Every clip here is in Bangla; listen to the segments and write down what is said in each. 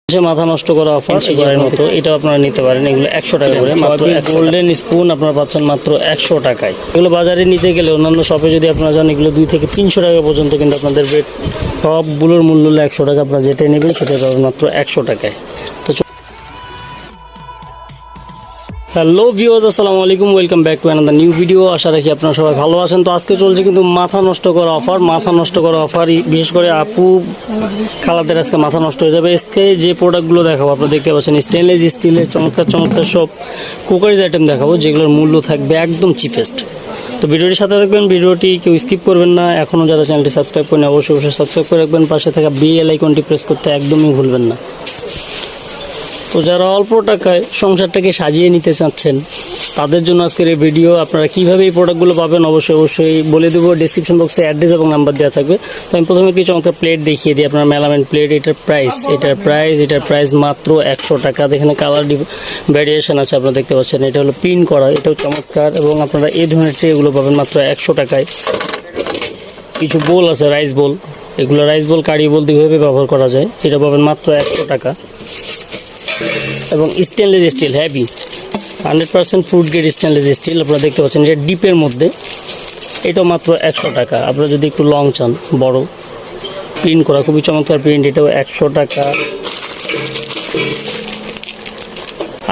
মাথা নষ্ট করা অফার এর মতো এটা আপনারা নিতে পারেন। এগুলো 100 টাকা করে, মাত্র গোল্ডেন স্পুন আপনারা পাচ্ছেন মাত্র 100 টাকায়। এগুলো বাজারে নিতে গেলে অন্যান্য শপে যদি আপনারা যান এগুলো 2 থেকে 300 টাকা পর্যন্ত, কিন্তু আপনাদের রেট সবগুলোর মূল্য হলো 100 টাকা। আপনারা যেটা নেবেন সেটা পাবেন মাত্র 100 টাকায়। তো হ্যালো ভিউয়ার্স, আসসালামু আলাইকুম, welcome back to another new video. আশা রাখি আপনারা সবাই ভালো আছেন। তো আজকে চলছে কিন্তু মাথা নষ্ট করা অফার। বিশেষ করে আপু খালাদের আজকে মাথা নষ্ট হয়ে যাবে। আজকে যে প্রোডাক্টগুলো দেখাবো আপনারা দেখতে পাচ্ছেন স্টেনলেস স্টিলের চমৎকার সব কুকারিজ আইটেম দেখাবো, যেগুলোর মূল্য থাকবে একদম চিপেস্ট। তো ভিডিওটির সাথে রাখবেন, ভিডিওটি কেউ স্কিপ করবেন না। এখনও যারা চ্যানেলটি সাবস্ক্রাইব করেন অবশ্যই সাবস্ক্রাইব করে রাখবেন, পাশে থাকা বেল আইকনটি প্রেস করতে একদমই ভুলবেন না। তো যারা অল্প টাকায় সংসারটাকে সাজিয়ে নিতে চাচ্ছেন তাদের জন্য আজকের এই ভিডিও। আপনারা কীভাবে এই প্রোডাক্টগুলো পাবেন অবশ্যই বলে দেবো। ডিসক্রিপশন বক্সে অ্যাড্রেস এবং নাম্বার দেওয়া থাকবে। তো আমি প্রথমে কিছু চমৎকার প্লেট দেখিয়ে দিই। আপনার মেলামেন প্লেট, এটার প্রাইস মাত্র 100 টাকা। এখানে কালার ভ্যারিয়েশন আছে, আপনারা দেখতে পাচ্ছেন। এটা হলো প্রিন্ট করা, এটাও চমৎকার। এবং আপনারা এই ধরনের ট্রেগুলো পাবেন মাত্র 100 টাকায়। কিছু বোল আছে, রাইস বোল, এগুলো রাইস বোল কারি বোল দুইভাবে ব্যবহার করা যায়। এটা পাবেন মাত্র 100 টাকা। এবং stainless steel heavy 100% food grade stainless steel, আপনারা দেখতে পাচ্ছেন যে ডিপের মধ্যে, এটাও মাত্র 100 টাকা। আপনারা যদি একটু লং চান, বড় প্রিন্ট করা, খুবই চমৎকার প্রিন্ট, এটাও 100 টাকা।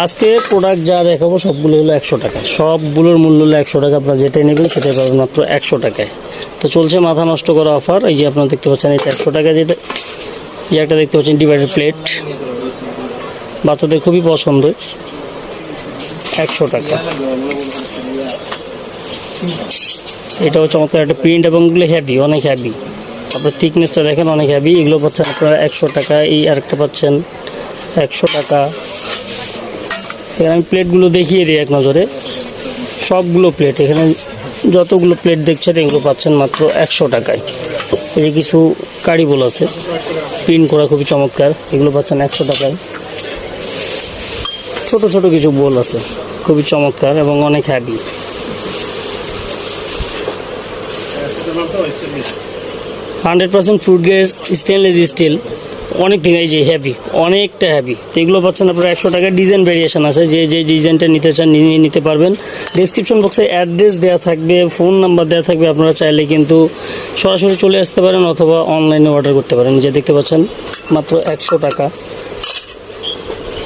আজকে প্রোডাক্ট যা দেখাবো সবগুলো হলো 100 টাকা, সবগুলোর মূল্য হলো 100 টাকা। আপনারা যেটাই নেবেন সেটাই পাবেন মাত্র 100 টাকায়। তো চলছে মাথা নষ্ট করা অফার। এই যে আপনারা দেখতে পাচ্ছেন এটা 100 টাকা। যেটা একটা দেখতে পাচ্ছেন ডিভাইডার প্লেট, বাচ্চাদের খুবই পছন্দ, 100 টাকা। এটাও চমৎকার একটা প্রিন্ট এবং এগুলো হ্যাভি, অনেক হ্যাভি। আপনার থিকনেসটা দেখেন, অনেক হ্যাভি। এগুলো পাচ্ছেন আপনারা 100 টাকা। এই আরেকটা পাচ্ছেন 100 টাকা। এখানে আমি প্লেটগুলো দেখিয়ে দিই এক নজরে। সবগুলো প্লেট, এখানে যতগুলো প্লেট দেখছেন এগুলো পাচ্ছেন মাত্র 100 টাকায়। এই যে কিছু কারি বোল আছে, প্রিন্ট করা, খুবই চমৎকার, এগুলো পাচ্ছেন 100 টাকায়। ছোট কিছু বোল আছে, খুবই চমৎকার এবং অনেক heavy. 100% food grade stainless steel, অনেক দিন। এই যে হ্যাভি, অনেকটা হ্যাভি। তো এগুলো পাচ্ছেন আপনারা 100 টাকা। ডিজাইন ভেরিয়েশন আছে, যে ডিজাইনটা নিতে চান নিয়ে নিতে পারবেন। ডিসক্রিপশন বক্সে অ্যাড্রেস দেওয়া থাকবে, ফোন নাম্বার দেওয়া থাকবে। আপনারা চাইলে কিন্তু সরাসরি চলে আসতে পারেন অথবা অনলাইনে অর্ডার করতে পারেন। যে দেখতে পাচ্ছেন মাত্র 100 টাকা।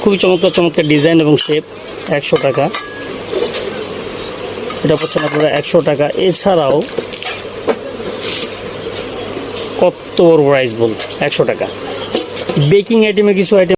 খুবই চমৎকার ডিজাইন এবং শেপ, 100 টাকা। এটা পাচ্ছেন আপনারা 100 টাকা। এছাড়াও কত বড় রাইস বোল, 100 টাকা। বেকিং আইটেমে কিছু আইটেম